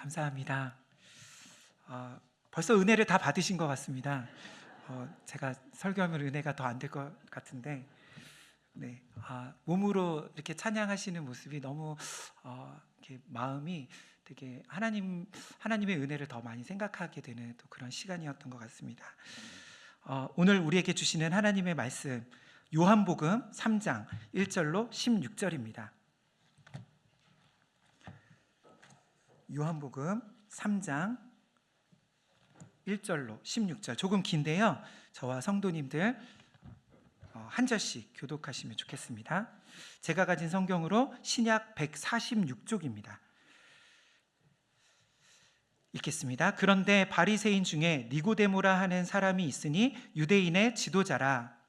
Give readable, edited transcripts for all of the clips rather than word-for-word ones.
감사합니다. 벌써 은혜를 다 받으신 것 같습니다. 제가 설교하면 은혜가 더 안 될 것 같은데, 네, 몸으로 이렇게 찬양하시는 모습이 너무 이렇게 마음이 되게 하나님의 은혜를 더 많이 생각하게 되는 또 그런 시간이었던 것 같습니다. 오늘 우리에게 주시는 하나님의 말씀, 요한복음 3장 1절로 16절입니다. 요한복음 3장 1절로 16절, 조금 긴데요, 저와 성도님들 한 절씩 교독하시면 좋겠습니다. 제가 가진 성경으로 신약 146쪽입니다. 읽겠습니다. 그런데 바리새인 중에 니고데모라 하는 사람이 있으니 유대인의 지도자라.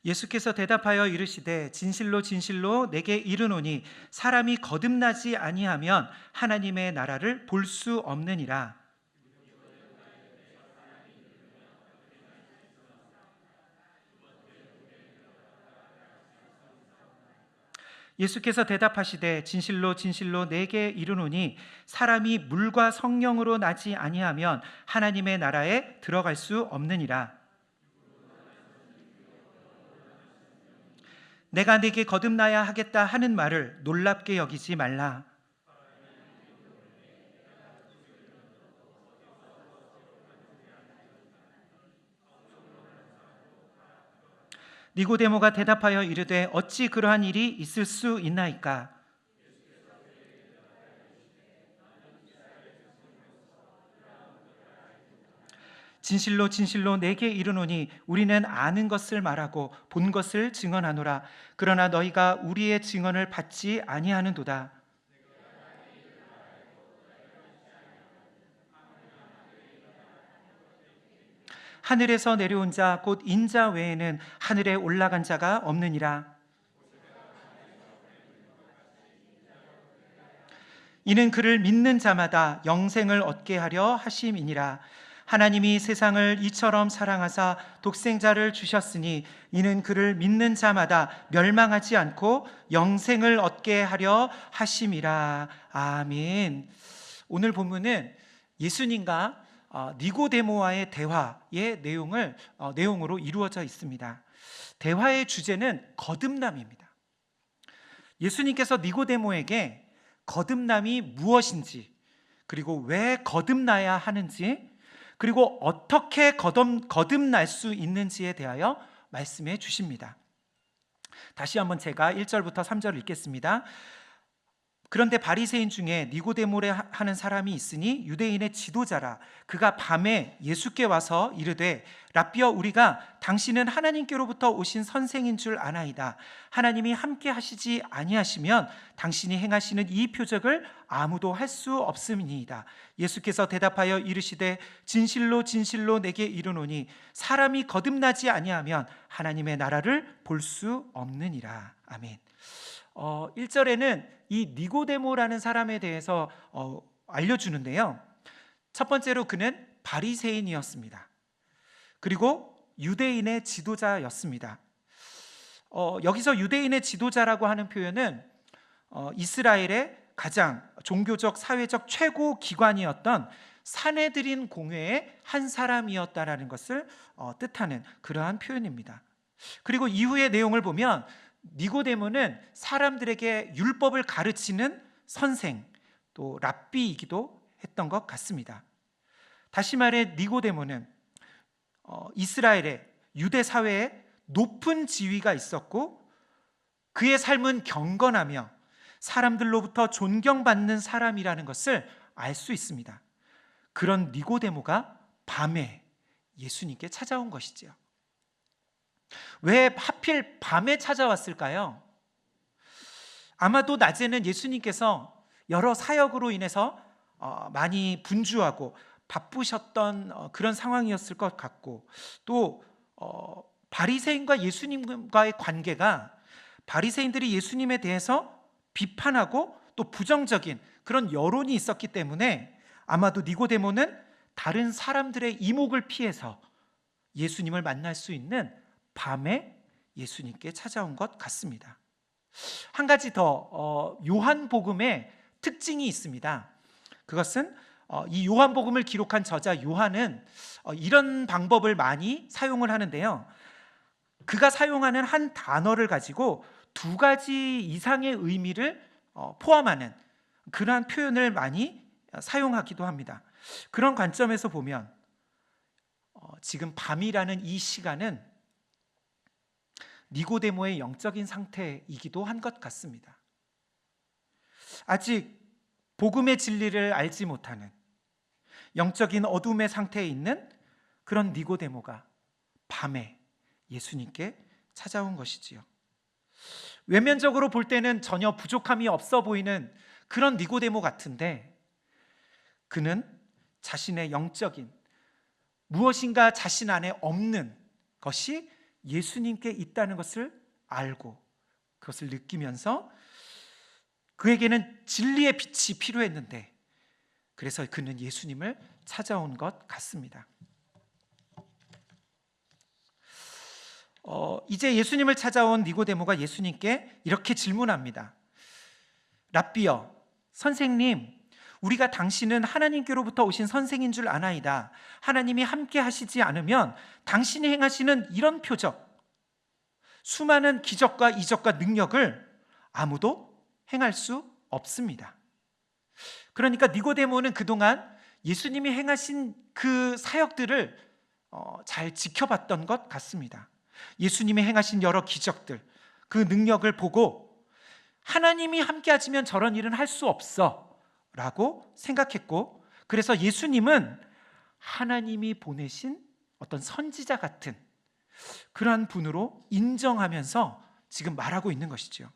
예수께서 대답하여 이르시되 진실로 진실로 내게 이르노니 사람이 거듭나지 아니하면 하나님의 나라를 볼 수 없느니라. 예수께서 대답하시되 진실로 진실로 내게 이르노니 사람이 물과 성령으로 나지 아니하면 하나님의 나라에 들어갈 수 없느니라. 내가 네게 거듭나야 하겠다 하는 말을 놀랍게 여기지 말라. 니고데모가 대답하여 이르되 어찌 그러한 일이 있을 수 있나이까? 진실로 진실로 내게 이르노니 우리는 아는 것을 말하고 본 것을 증언하노라. 그러나 너희가 우리의 증언을 받지 아니하는도다. 하늘에서 내려온 자 곧 인자 외에는 하늘에 올라간 자가 없느니라. 이는 그를 믿는 자마다 영생을 얻게 하려 하심이니라. 하나님이 세상을 이처럼 사랑하사 독생자를 주셨으니 이는 그를 믿는 자마다 멸망하지 않고 영생을 얻게 하려 하심이라. 아멘. 오늘 본문은 예수님과 니고데모와의 대화의 내용으로 이루어져 있습니다. 대화의 주제는 거듭남입니다. 예수님께서 니고데모에게 거듭남이 무엇인지, 그리고 왜 거듭나야 하는지, 그리고 어떻게 거듭날 수 있는지에 대하여 말씀해 주십니다. 다시 한번 제가 1절부터 3절을 읽겠습니다. 그런데 바리새인 중에 니고데모라 하는 사람이 있으니 유대인의 지도자라. 그가 밤에 예수께 와서 이르되 랍비여, 우리가 당신은 하나님께로부터 오신 선생인 줄 아나이다. 하나님이 함께 하시지 아니하시면 당신이 행하시는 이 표적을 아무도 할 수 없음이니이다. 예수께서 대답하여 이르시되 진실로 진실로 내게 이르노니 사람이 거듭나지 아니하면 하나님의 나라를 볼 수 없느니라. 아멘. 1절에는 이 니고데모라는 사람에 대해서 알려주는데요, 첫 번째로 그는 바리새인이었습니다. 그리고 유대인의 지도자였습니다. 여기서 유대인의 지도자라고 하는 표현은 이스라엘의 가장 종교적, 사회적 최고 기관이었던 산헤드린 공회의 한 사람이었다라는 것을 뜻하는 그러한 표현입니다. 그리고 이후의 내용을 보면 니고데모는 사람들에게 율법을 가르치는 선생, 또 랍비이기도 했던 것 같습니다. 다시 말해 니고데모는 이스라엘의 유대 사회에 높은 지위가 있었고 그의 삶은 경건하며 사람들로부터 존경받는 사람이라는 것을 알 수 있습니다. 그런 니고데모가 밤에 예수님께 찾아온 것이지요. 왜 하필 밤에 찾아왔을까요? 아마도 낮에는 예수님께서 여러 사역으로 인해서 많이 분주하고 바쁘셨던 그런 상황이었을 것 같고, 또 바리새인과 예수님과의 관계가 바리새인들이 예수님에 대해서 비판하고 또 부정적인 그런 여론이 있었기 때문에 아마도 니고데모는 다른 사람들의 이목을 피해서 예수님을 만날 수 있는 밤에 예수님께 찾아온 것 같습니다. 한 가지 더 요한복음의 특징이 있습니다. 그것은 이 요한복음을 기록한 저자 요한은 이런 방법을 많이 사용을 하는데요. 그가 사용하는 한 단어를 가지고 두 가지 이상의 의미를 포함하는 그러한 표현을 많이 사용하기도 합니다. 그런 관점에서 보면 지금 밤이라는 이 시간은 니고데모의 영적인 상태이기도 한 것 같습니다. 아직 복음의 진리를 알지 못하는 영적인 어둠의 상태에 있는 그런 니고데모가 밤에 예수님께 찾아온 것이지요. 외면적으로 볼 때는 전혀 부족함이 없어 보이는 그런 니고데모 같은데, 그는 자신의 영적인 무엇인가 자신 안에 없는 것이 예수님께 있다는 것을 알고 그것을 느끼면서 그에게는 진리의 빛이 필요했는데, 그래서 그는 예수님을 찾아온 것 같습니다. 이제 예수님을 찾아온 니고데모가 예수님께 이렇게 질문합니다. 랍비여, 선생님, 우리가 당신은 하나님께로부터 오신 선생인 줄 아나이다. 하나님이 함께 하시지 않으면 당신이 행하시는 이런 표적, 수많은 기적과 이적과 능력을 아무도 행할 수 없습니다. 그러니까 니고데모는 그동안 예수님이 행하신 그 사역들을 잘 지켜봤던 것 같습니다. 예수님이 행하신 여러 기적들, 그 능력을 보고 하나님이 함께 하시면 저런 일은 할 수 없어 라고 생각했고, 그래서 예수님은 하나님이 보내신 어떤 선지자 같은 그러한 분으로 인정하면서 지금 말하고 있는 것이죠.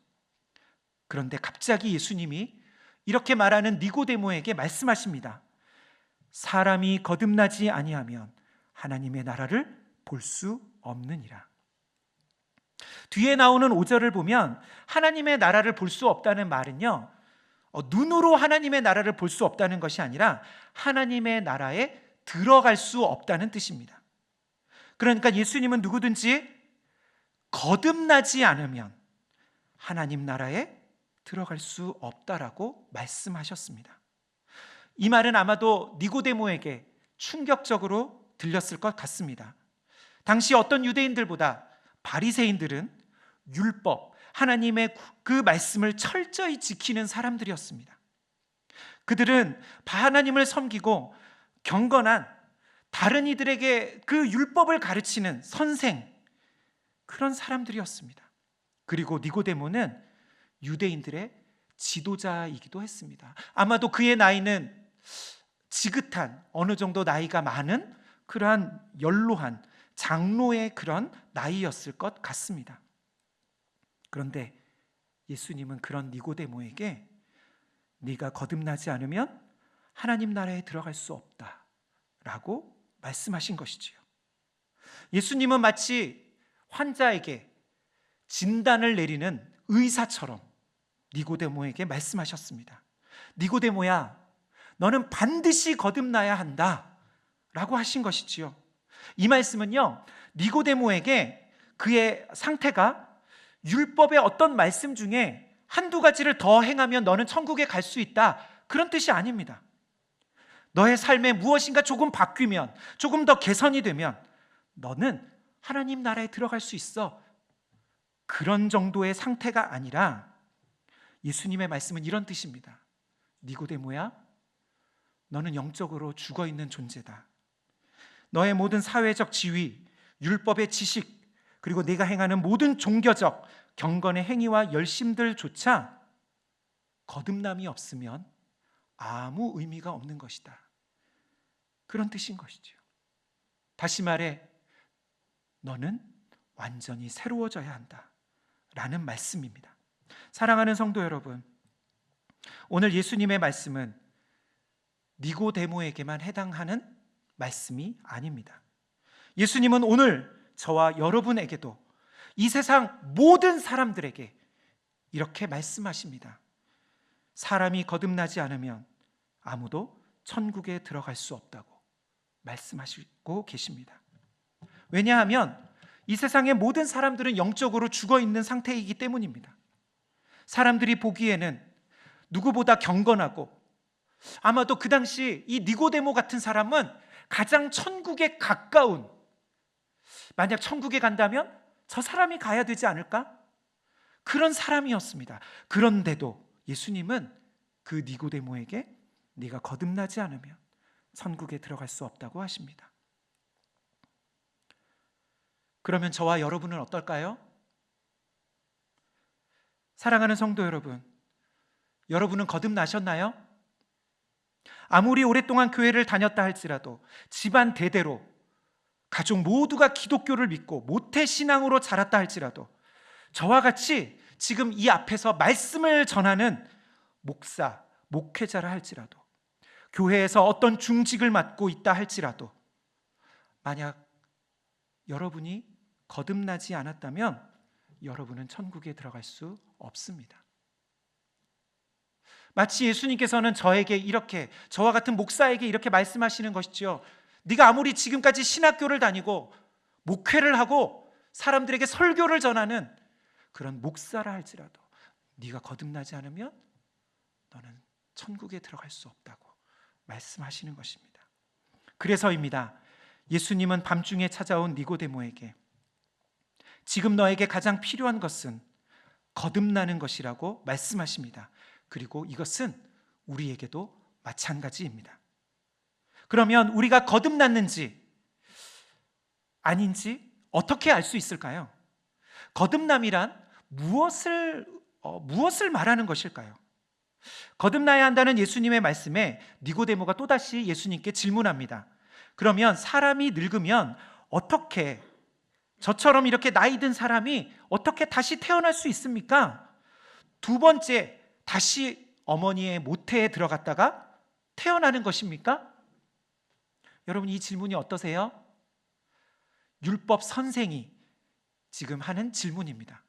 그런데 갑자기 예수님이 이렇게 말하는 니고데모에게 말씀하십니다. 사람이 거듭나지 아니하면 하나님의 나라를 볼 수 없느니라. 뒤에 나오는 5절을 보면 하나님의 나라를 볼 수 없다는 말은요, 눈으로 하나님의 나라를 볼 수 없다는 것이 아니라 하나님의 나라에 들어갈 수 없다는 뜻입니다. 그러니까 예수님은 누구든지 거듭나지 않으면 하나님 나라에 들어갈 수 없다라고 말씀하셨습니다. 이 말은 아마도 니고데모에게 충격적으로 들렸을 것 같습니다. 당시 어떤 유대인들보다 바리새인들은 율법, 하나님의 그 말씀을 철저히 지키는 사람들이었습니다. 그들은 하나님을 섬기고 경건한 다른 이들에게 그 율법을 가르치는 선생, 그런 사람들이었습니다. 그리고 니고데모는 유대인들의 지도자이기도 했습니다. 아마도 그의 나이는 지긋한, 어느 정도 나이가 많은 그러한 연로한 장로의 그런 나이였을 것 같습니다. 그런데 예수님은 그런 니고데모에게 네가 거듭나지 않으면 하나님 나라에 들어갈 수 없다라고 말씀하신 것이지요. 예수님은 마치 환자에게 진단을 내리는 의사처럼 니고데모에게 말씀하셨습니다. 니고데모야, 너는 반드시 거듭나야 한다 라고 하신 것이지요. 이 말씀은요, 니고데모에게 그의 상태가 율법의 어떤 말씀 중에 한두 가지를 더 행하면 너는 천국에 갈 수 있다, 그런 뜻이 아닙니다. 너의 삶에 무엇인가 조금 바뀌면, 조금 더 개선이 되면 너는 하나님 나라에 들어갈 수 있어, 그런 정도의 상태가 아니라 예수님의 말씀은 이런 뜻입니다. 니고데모야, 너는 영적으로 죽어있는 존재다. 너의 모든 사회적 지위, 율법의 지식, 그리고 네가 행하는 모든 종교적 경건의 행위와 열심들조차 거듭남이 없으면 아무 의미가 없는 것이다, 그런 뜻인 것이죠. 다시 말해, 너는 완전히 새로워져야 한다 라는 말씀입니다. 사랑하는 성도 여러분, 오늘 예수님의 말씀은 니고데모에게만 해당하는 말씀이 아닙니다. 예수님은 오늘 저와 여러분에게도, 이 세상 모든 사람들에게 이렇게 말씀하십니다. 사람이 거듭나지 않으면 아무도 천국에 들어갈 수 없다고 말씀하시고 계십니다. 왜냐하면 이 세상의 모든 사람들은 영적으로 죽어 있는 상태이기 때문입니다. 사람들이 보기에는 누구보다 경건하고, 아마도 그 당시 이 니고데모 같은 사람은 가장 천국에 가까운, 만약 천국에 간다면 저 사람이 가야 되지 않을까? 그런 사람이었습니다. 그런데도 예수님은 그 니고데모에게 네가 거듭나지 않으면 천국에 들어갈 수 없다고 하십니다. 그러면 저와 여러분은 어떨까요? 사랑하는 성도 여러분, 여러분은 거듭나셨나요? 아무리 오랫동안 교회를 다녔다 할지라도, 집안 대대로 가족 모두가 기독교를 믿고 모태신앙으로 자랐다 할지라도, 저와 같이 지금 이 앞에서 말씀을 전하는 목사, 목회자라 할지라도, 교회에서 어떤 중직을 맡고 있다 할지라도, 만약 여러분이 거듭나지 않았다면 여러분은 천국에 들어갈 수 없습니다. 마치 예수님께서는 저에게 이렇게, 저와 같은 목사에게 이렇게 말씀하시는 것이죠. 네가 아무리 지금까지 신학교를 다니고 목회를 하고 사람들에게 설교를 전하는 그런 목사라 할지라도 네가 거듭나지 않으면 너는 천국에 들어갈 수 없다고 말씀하시는 것입니다. 그래서입니다. 예수님은 밤중에 찾아온 니고데모에게 지금 너에게 가장 필요한 것은 거듭나는 것이라고 말씀하십니다. 그리고 이것은 우리에게도 마찬가지입니다. 그러면 우리가 거듭났는지 아닌지 어떻게 알 수 있을까요? 거듭남이란 무엇을 말하는 것일까요? 거듭나야 한다는 예수님의 말씀에 니고데모가 또다시 예수님께 질문합니다. 그러면 사람이 늙으면 어떻게, 저처럼 이렇게 나이 든 사람이 어떻게 다시 태어날 수 있습니까? 두 번째, 다시 어머니의 모태에 들어갔다가 태어나는 것입니까? 여러분, 이 질문이 어떠세요? 율법 선생이 지금 하는 질문입니다.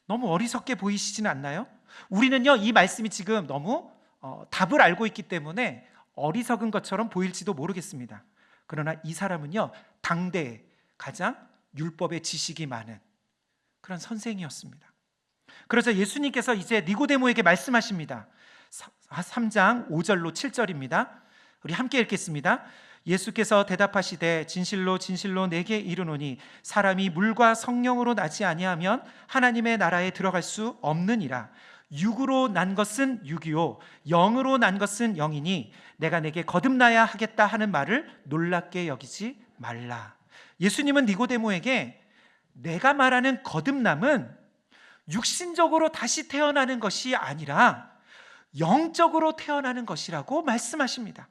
너무 어리석게 보이시지는 않나요? 우리는요, 이 말씀이 지금 너무 답을 알고 있기 때문에 어리석은 것처럼 보일지도 모르겠습니다. 그러나 이 사람은요, 당대에 가장 율법의 지식이 많은 그런 선생이었습니다. 그래서 예수님께서 이제 니고데모에게 말씀하십니다. 3장 5절로 7절입니다. 우리 함께 읽겠습니다. 예수께서 대답하시되 진실로 진실로 내게 이르노니 사람이 물과 성령으로 나지 아니하면 하나님의 나라에 들어갈 수 없느니라. 육으로 난 것은 육이요 영으로 난 것은 영이니 내가 내게 거듭나야 하겠다 하는 말을 놀랍게 여기지 말라. 예수님은 니고데모에게 내가 말하는 거듭남은 육신적으로 다시 태어나는 것이 아니라 영적으로 태어나는 것이라고 말씀하십니다.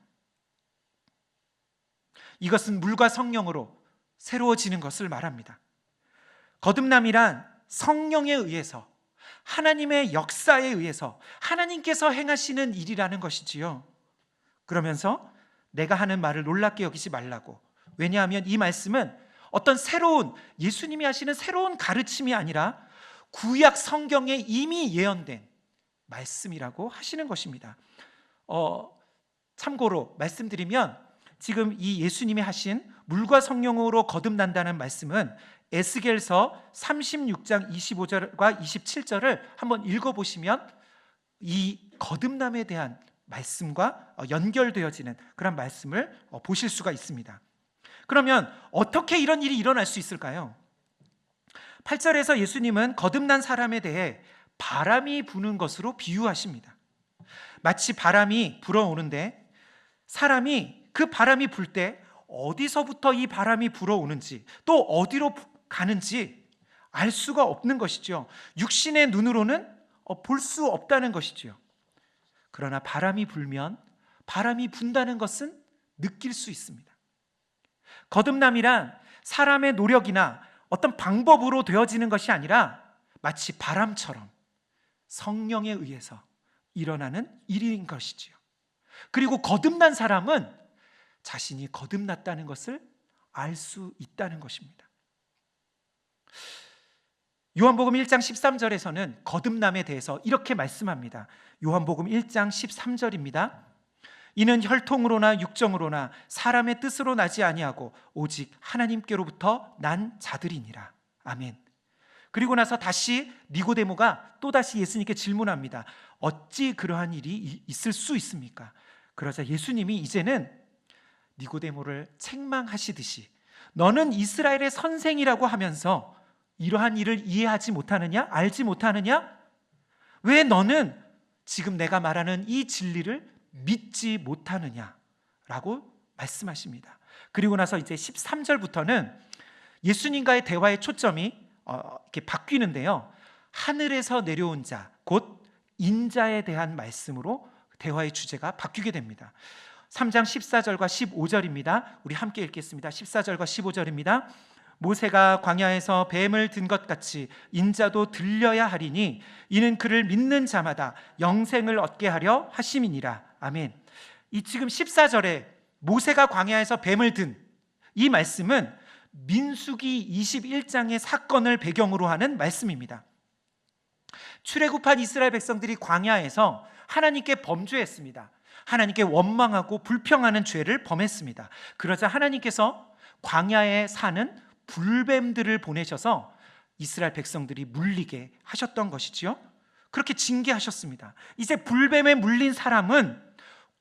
이것은 물과 성령으로 새로워지는 것을 말합니다. 거듭남이란 성령에 의해서, 하나님의 역사에 의해서 하나님께서 행하시는 일이라는 것이지요. 그러면서 내가 하는 말을 놀랍게 여기지 말라고. 왜냐하면 이 말씀은 어떤 새로운, 예수님이 하시는 새로운 가르침이 아니라 구약 성경에 이미 예언된 말씀이라고 하시는 것입니다. 참고로 말씀드리면 지금 이 예수님이 하신 물과 성령으로 거듭난다는 말씀은 에스겔서 36장 25절과 27절을 한번 읽어보시면 이 거듭남에 대한 말씀과 연결되어지는 그런 말씀을 보실 수가 있습니다. 그러면 어떻게 이런 일이 일어날 수 있을까요? 8절에서 예수님은 거듭난 사람에 대해 바람이 부는 것으로 비유하십니다. 마치 바람이 불어오는데 사람이 그 바람이 불 때 어디서부터 이 바람이 불어오는지 또 어디로 가는지 알 수가 없는 것이죠. 육신의 눈으로는 볼 수 없다는 것이죠. 그러나 바람이 불면 바람이 분다는 것은 느낄 수 있습니다. 거듭남이란 사람의 노력이나 어떤 방법으로 되어지는 것이 아니라 마치 바람처럼 성령에 의해서 일어나는 일인 것이지요. 그리고 거듭난 사람은 자신이 거듭났다는 것을 알 수 있다는 것입니다. 요한복음 1장 13절에서는 거듭남에 대해서 이렇게 말씀합니다. 요한복음 1장 13절입니다. 이는 혈통으로나 육정으로나 사람의 뜻으로 나지 아니하고 오직 하나님께로부터 난 자들이니라. 아멘. 그리고 나서 다시 니고데모가 또다시 예수님께 질문합니다. 어찌 그러한 일이 있을 수 있습니까? 그러자 예수님이 이제는 니고데모를 책망하시듯이 너는 이스라엘의 선생이라고 하면서 이러한 일을 이해하지 못하느냐? 알지 못하느냐? 왜 너는 지금 내가 말하는 이 진리를 믿지 못하느냐라고 말씀하십니다. 그리고 나서 이제 13절부터는 예수님과의 대화의 초점이 이렇게 바뀌는데요. 하늘에서 내려온 자, 곧 인자에 대한 말씀으로 대화의 주제가 바뀌게 됩니다. 3장 14절과 15절입니다. 우리 함께 읽겠습니다. 14절과 15절입니다. 모세가 광야에서 뱀을 든 것 같이 인자도 들려야 하리니 이는 그를 믿는 자마다 영생을 얻게 하려 하심이니라. 아멘. 이 지금 14절에 모세가 광야에서 뱀을 든 이 말씀은 민수기 21장의 사건을 배경으로 하는 말씀입니다. 출애굽한 이스라엘 백성들이 광야에서 하나님께 범죄했습니다. 하나님께 원망하고 불평하는 죄를 범했습니다. 그러자 하나님께서 광야에 사는 불뱀들을 보내셔서 이스라엘 백성들이 물리게 하셨던 것이지요. 그렇게 징계하셨습니다. 이제 불뱀에 물린 사람은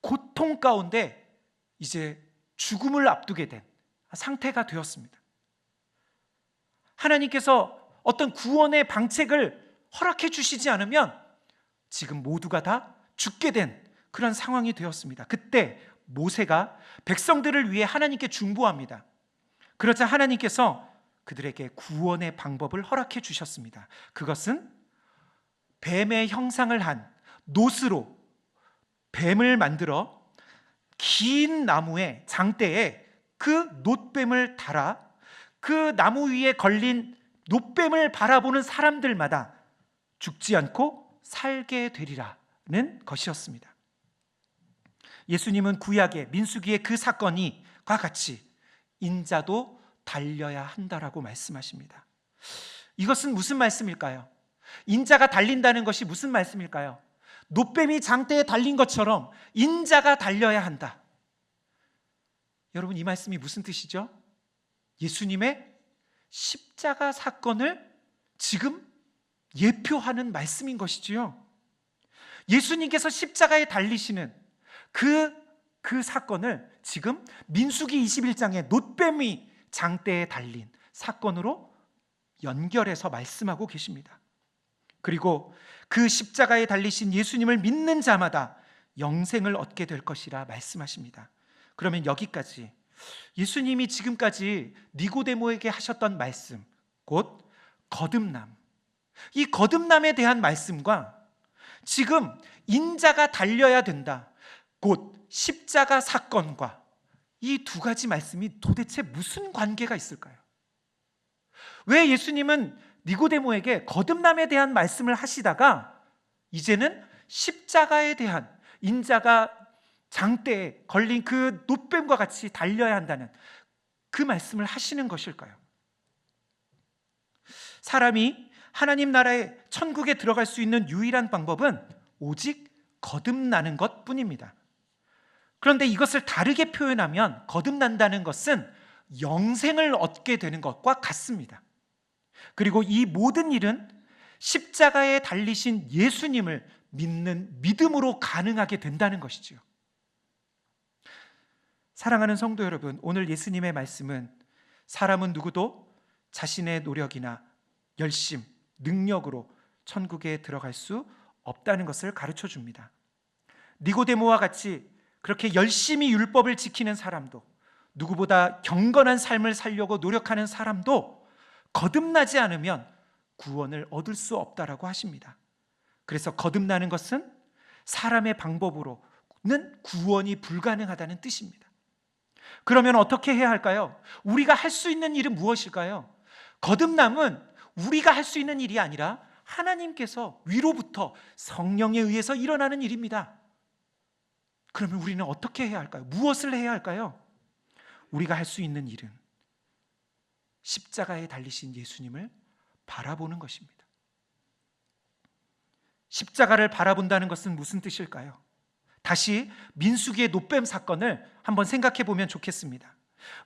고통 가운데 이제 죽음을 앞두게 된 상태가 되었습니다. 하나님께서 어떤 구원의 방책을 허락해 주시지 않으면 지금 모두가 다 죽게 된 그런 상황이 되었습니다. 그때 모세가 백성들을 위해 하나님께 중보합니다. 그러자 하나님께서 그들에게 구원의 방법을 허락해 주셨습니다. 그것은 뱀의 형상을 한 놋으로 뱀을 만들어 긴 나무의 장대에 그 놋뱀을 달아 그 나무 위에 걸린 놋뱀을 바라보는 사람들마다 죽지 않고 살게 되리라는 것이었습니다. 예수님은 구약의 민수기의 그 사건과 같이 인자도 달려야 한다라고 말씀하십니다. 이것은 무슨 말씀일까요? 인자가 달린다는 것이 무슨 말씀일까요? 놋뱀이 장대에 달린 것처럼 인자가 달려야 한다. 여러분, 이 말씀이 무슨 뜻이죠? 예수님의 십자가 사건을 지금 예표하는 말씀인 것이지요. 예수님께서 십자가에 달리시는 그 사건을 지금 민수기 21장에 놋뱀이 장대에 달린 사건으로 연결해서 말씀하고 계십니다. 그리고 그 십자가에 달리신 예수님을 믿는 자마다 영생을 얻게 될 것이라 말씀하십니다. 그러면 여기까지 예수님이 지금까지 니고데모에게 하셨던 말씀, 곧 거듭남, 이 거듭남에 대한 말씀과 지금 인자가 달려야 된다, 곧 십자가 사건과 이 두 가지 말씀이 도대체 무슨 관계가 있을까요? 왜 예수님은 니고데모에게 거듭남에 대한 말씀을 하시다가 이제는 십자가에 대한, 인자가 장대에 걸린 그 놋뱀과 같이 달려야 한다는 그 말씀을 하시는 것일까요? 사람이 하나님 나라의 천국에 들어갈 수 있는 유일한 방법은 오직 거듭나는 것뿐입니다. 그런데 이것을 다르게 표현하면 거듭난다는 것은 영생을 얻게 되는 것과 같습니다. 그리고 이 모든 일은 십자가에 달리신 예수님을 믿는 믿음으로 가능하게 된다는 것이지요. 사랑하는 성도 여러분, 오늘 예수님의 말씀은 사람은 누구도 자신의 노력이나 열심, 능력으로 천국에 들어갈 수 없다는 것을 가르쳐 줍니다. 니고데모와 같이 그렇게 열심히 율법을 지키는 사람도, 누구보다 경건한 삶을 살려고 노력하는 사람도 거듭나지 않으면 구원을 얻을 수 없다라고 하십니다. 그래서 거듭나는 것은 사람의 방법으로는 구원이 불가능하다는 뜻입니다. 그러면 어떻게 해야 할까요? 우리가 할 수 있는 일은 무엇일까요? 거듭남은 우리가 할 수 있는 일이 아니라 하나님께서 위로부터 성령에 의해서 일어나는 일입니다. 그러면 우리는 어떻게 해야 할까요? 무엇을 해야 할까요? 우리가 할 수 있는 일은 십자가에 달리신 예수님을 바라보는 것입니다. 십자가를 바라본다는 것은 무슨 뜻일까요? 다시 민수기의 놋뱀 사건을 한번 생각해 보면 좋겠습니다.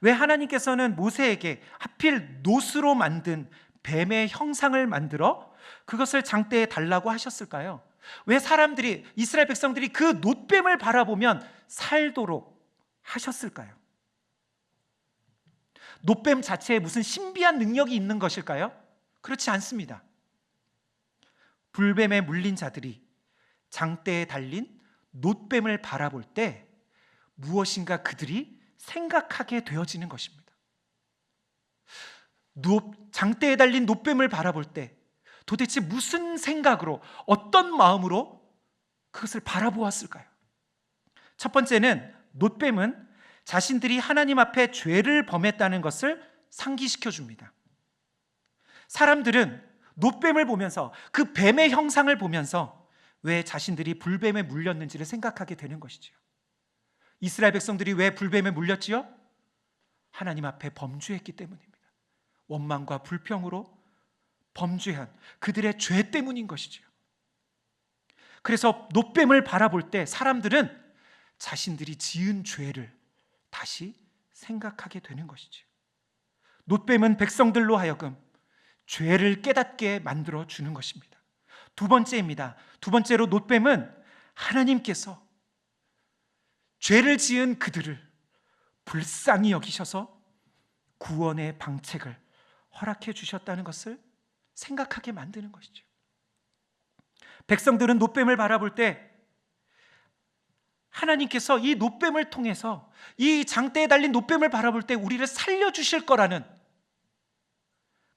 왜 하나님께서는 모세에게 하필 놋으로 만든 뱀의 형상을 만들어 그것을 장대에 달라고 하셨을까요? 왜 사람들이, 이스라엘 백성들이 그 놋뱀을 바라보면 살도록 하셨을까요? 놋뱀 자체에 무슨 신비한 능력이 있는 것일까요? 그렇지 않습니다. 불뱀에 물린 자들이 장대에 달린 놋뱀을 바라볼 때 무엇인가 그들이 생각하게 되어지는 것입니다. 장대에 달린 놋뱀을 바라볼 때 도대체 무슨 생각으로, 어떤 마음으로 그것을 바라보았을까요? 첫 번째는 놋뱀은 자신들이 하나님 앞에 죄를 범했다는 것을 상기시켜 줍니다. 사람들은 놋뱀을 보면서, 그 뱀의 형상을 보면서 왜 자신들이 불뱀에 물렸는지를 생각하게 되는 것이지요. 이스라엘 백성들이 왜 불뱀에 물렸지요? 하나님 앞에 범죄했기 때문입니다. 원망과 불평으로 범죄한 그들의 죄 때문인 것이지요. 그래서 놋뱀을 바라볼 때 사람들은 자신들이 지은 죄를 다시 생각하게 되는 것이지요. 놋뱀은 백성들로 하여금 죄를 깨닫게 만들어 주는 것입니다. 두 번째입니다. 두 번째로 놋뱀은 하나님께서 죄를 지은 그들을 불쌍히 여기셔서 구원의 방책을 허락해 주셨다는 것을 생각하게 만드는 것이죠. 백성들은 놋뱀을 바라볼 때 하나님께서 이 놋뱀을 통해서, 이 장대에 달린 놋뱀을 바라볼 때 우리를 살려주실 거라는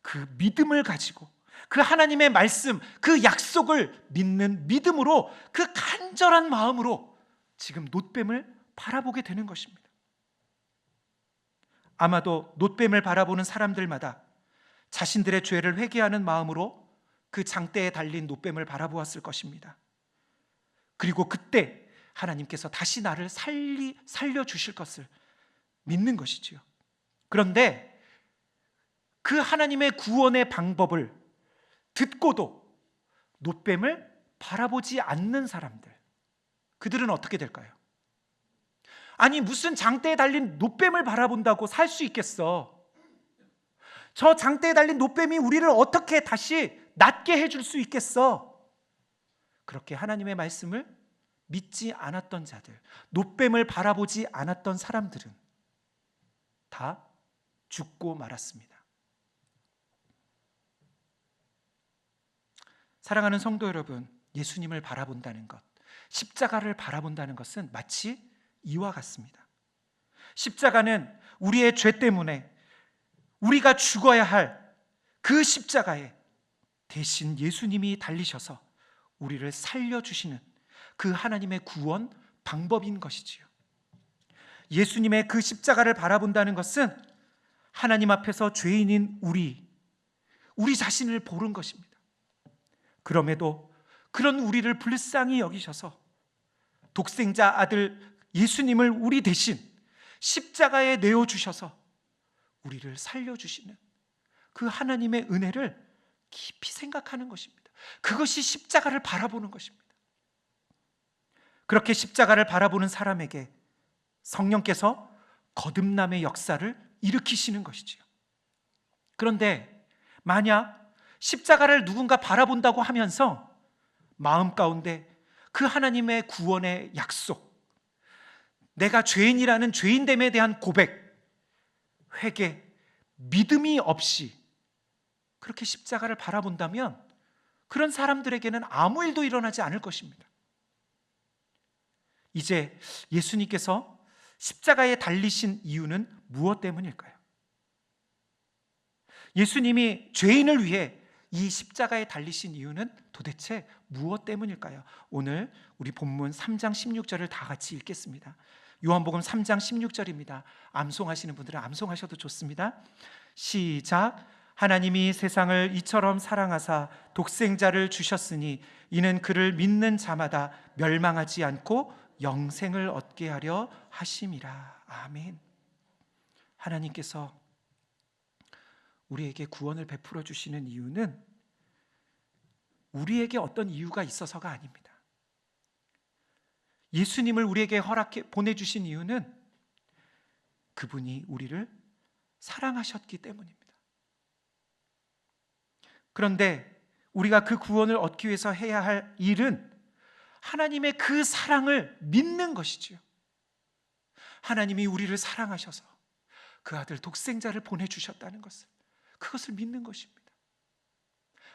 그 믿음을 가지고, 그 하나님의 말씀, 그 약속을 믿는 믿음으로, 그 간절한 마음으로 지금 놋뱀을 바라보게 되는 것입니다. 아마도 놋뱀을 바라보는 사람들마다 자신들의 죄를 회개하는 마음으로 그 장대에 달린 놋뱀을 바라보았을 것입니다. 그리고 그때 하나님께서 다시 나를 살려주실 것을 믿는 것이지요. 그런데 그 하나님의 구원의 방법을 듣고도 놋뱀을 바라보지 않는 사람들, 그들은 어떻게 될까요? 아니, 무슨 장대에 달린 놋뱀을 바라본다고 살 수 있겠어? 저 장대에 달린 놋뱀이 우리를 어떻게 다시 낫게 해줄 수 있겠어? 그렇게 하나님의 말씀을 믿지 않았던 자들, 놋뱀을 바라보지 않았던 사람들은 다 죽고 말았습니다. 사랑하는 성도 여러분, 예수님을 바라본다는 것, 십자가를 바라본다는 것은 마치 이와 같습니다. 십자가는 우리의 죄 때문에 우리가 죽어야 할 그 십자가에 대신 예수님이 달리셔서 우리를 살려주시는 그 하나님의 구원 방법인 것이지요. 예수님의 그 십자가를 바라본다는 것은 하나님 앞에서 죄인인 우리 자신을 보는 것입니다. 그럼에도 그런 우리를 불쌍히 여기셔서 독생자 아들 예수님을 우리 대신 십자가에 내어주셔서 우리를 살려주시는 그 하나님의 은혜를 깊이 생각하는 것입니다. 그것이 십자가를 바라보는 것입니다. 그렇게 십자가를 바라보는 사람에게 성령께서 거듭남의 역사를 일으키시는 것이지요. 그런데 만약 십자가를 누군가 바라본다고 하면서 마음 가운데 그 하나님의 구원의 약속, 내가 죄인이라는 죄인됨에 대한 고백, 회개, 믿음이 없이 그렇게 십자가를 바라본다면 그런 사람들에게는 아무 일도 일어나지 않을 것입니다. 이제 예수님께서 십자가에 달리신 이유는 무엇 때문일까요? 예수님이 죄인을 위해 이 십자가에 달리신 이유는 도대체 무엇 때문일까요? 오늘 우리 본문 3장 16절을 다 같이 읽겠습니다. 요한복음 3장 16절입니다. 암송하시는 분들은 암송하셔도 좋습니다. 시작. 하나님이 세상을 이처럼 사랑하사 독생자를 주셨으니 이는 그를 믿는 자마다 멸망하지 않고 영생을 얻게 하려 하심이라. 아멘. 하나님께서 우리에게 구원을 베풀어 주시는 이유는 우리에게 어떤 이유가 있어서가 아닙니다. 예수님을 우리에게 허락해 보내주신 이유는 그분이 우리를 사랑하셨기 때문입니다. 그런데 우리가 그 구원을 얻기 위해서 해야 할 일은 하나님의 그 사랑을 믿는 것이지요. 하나님이 우리를 사랑하셔서 그 아들 독생자를 보내주셨다는 것을, 그것을 믿는 것입니다.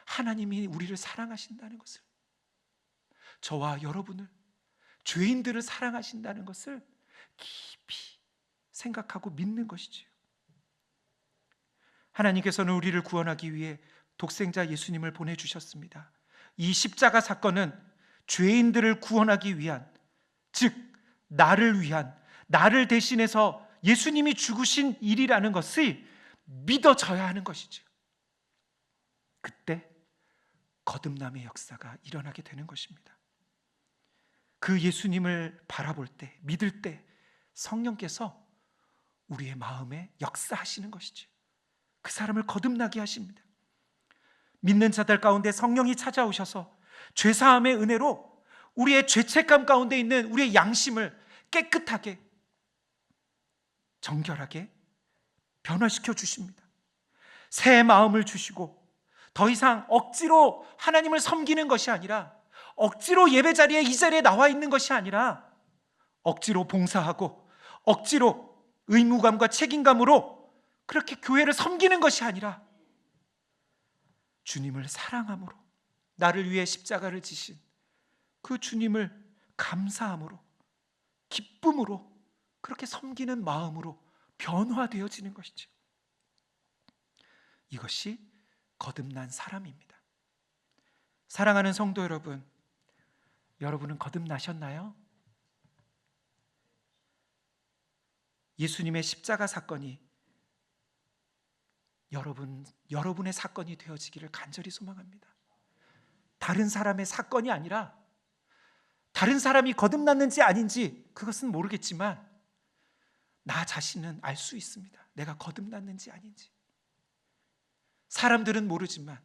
하나님이 우리를 사랑하신다는 것을, 저와 여러분을, 죄인들을 사랑하신다는 것을 깊이 생각하고 믿는 것이지요. 하나님께서는 우리를 구원하기 위해 독생자 예수님을 보내주셨습니다. 이 십자가 사건은 죄인들을 구원하기 위한, 즉 나를 위한, 나를 대신해서 예수님이 죽으신 일이라는 것을 믿어져야 하는 것이죠. 그때 거듭남의 역사가 일어나게 되는 것입니다. 그 예수님을 바라볼 때, 믿을 때 성령께서 우리의 마음에 역사하시는 것이죠. 그 사람을 거듭나게 하십니다. 믿는 자들 가운데 성령이 찾아오셔서 죄사함의 은혜로 우리의 죄책감 가운데 있는 우리의 양심을 깨끗하게, 정결하게 변화시켜 주십니다. 새 마음을 주시고 더 이상 억지로 하나님을 섬기는 것이 아니라, 억지로 예배 자리에, 이 자리에 나와 있는 것이 아니라, 억지로 봉사하고 억지로 의무감과 책임감으로 그렇게 교회를 섬기는 것이 아니라, 주님을 사랑함으로, 나를 위해 십자가를 지신 그 주님을 감사함으로, 기쁨으로, 그렇게 섬기는 마음으로 변화되어지는 것이죠. 이것이 거듭난 사람입니다. 사랑하는 성도 여러분, 여러분은 거듭나셨나요? 예수님의 십자가 사건이 여러분의 사건이 되어지기를 간절히 소망합니다. 다른 사람의 사건이 아니라, 다른 사람이 거듭났는지 아닌지 그것은 모르겠지만 나 자신은 알 수 있습니다. 내가 거듭났는지 아닌지. 사람들은 모르지만,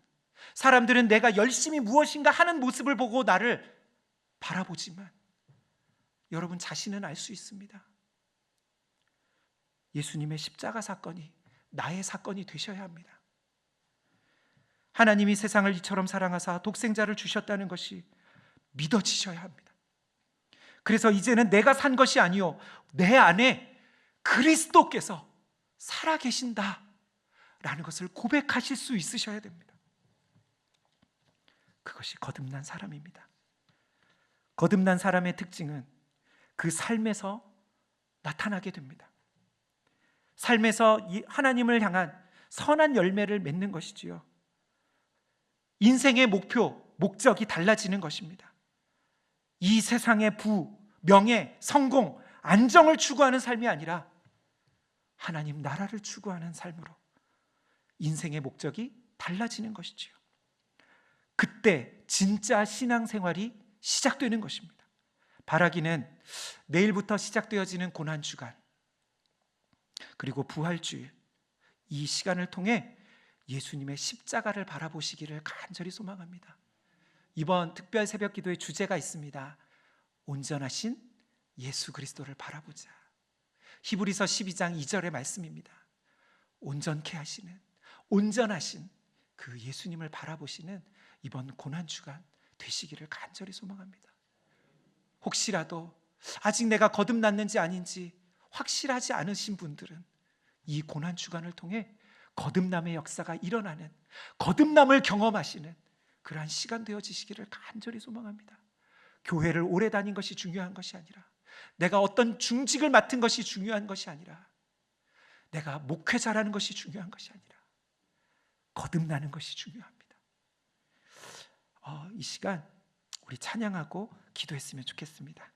사람들은 내가 열심히 무엇인가 하는 모습을 보고 나를 바라보지만 여러분 자신은 알 수 있습니다. 예수님의 십자가 사건이 나의 사건이 되셔야 합니다. 하나님이 세상을 이처럼 사랑하사 독생자를 주셨다는 것이 믿어지셔야 합니다. 그래서 이제는 내가 산 것이 아니요 내 안에 그리스도께서 살아계신다 라는 것을 고백하실 수 있으셔야 됩니다. 그것이 거듭난 사람입니다. 거듭난 사람의 특징은 그 삶에서 나타나게 됩니다. 삶에서 하나님을 향한 선한 열매를 맺는 것이지요. 인생의 목표, 목적이 달라지는 것입니다. 이 세상의 부, 명예, 성공, 안정을 추구하는 삶이 아니라 하나님 나라를 추구하는 삶으로 인생의 목적이 달라지는 것이지요. 그때 진짜 신앙생활이 시작되는 것입니다. 바라기는 내일부터 시작되어지는 고난주간, 그리고 부활주일, 이 시간을 통해 예수님의 십자가를 바라보시기를 간절히 소망합니다. 이번 특별 새벽 기도의 주제가 있습니다. 온전하신 예수 그리스도를 바라보자. 히브리서 12장 2절의 말씀입니다. 온전케 하시는, 온전하신 그 예수님을 바라보시는 이번 고난주간 되시기를 간절히 소망합니다. 혹시라도 아직 내가 거듭났는지 아닌지 확실하지 않으신 분들은 이 고난주간을 통해 거듭남의 역사가 일어나는, 거듭남을 경험하시는 그러한 시간 되어지시기를 간절히 소망합니다. 교회를 오래 다닌 것이 중요한 것이 아니라, 내가 어떤 중직을 맡은 것이 중요한 것이 아니라, 내가 목회자라는 것이 중요한 것이 아니라 거듭나는 것이 중요합니다. 이 시간 우리 찬양하고 기도했으면 좋겠습니다.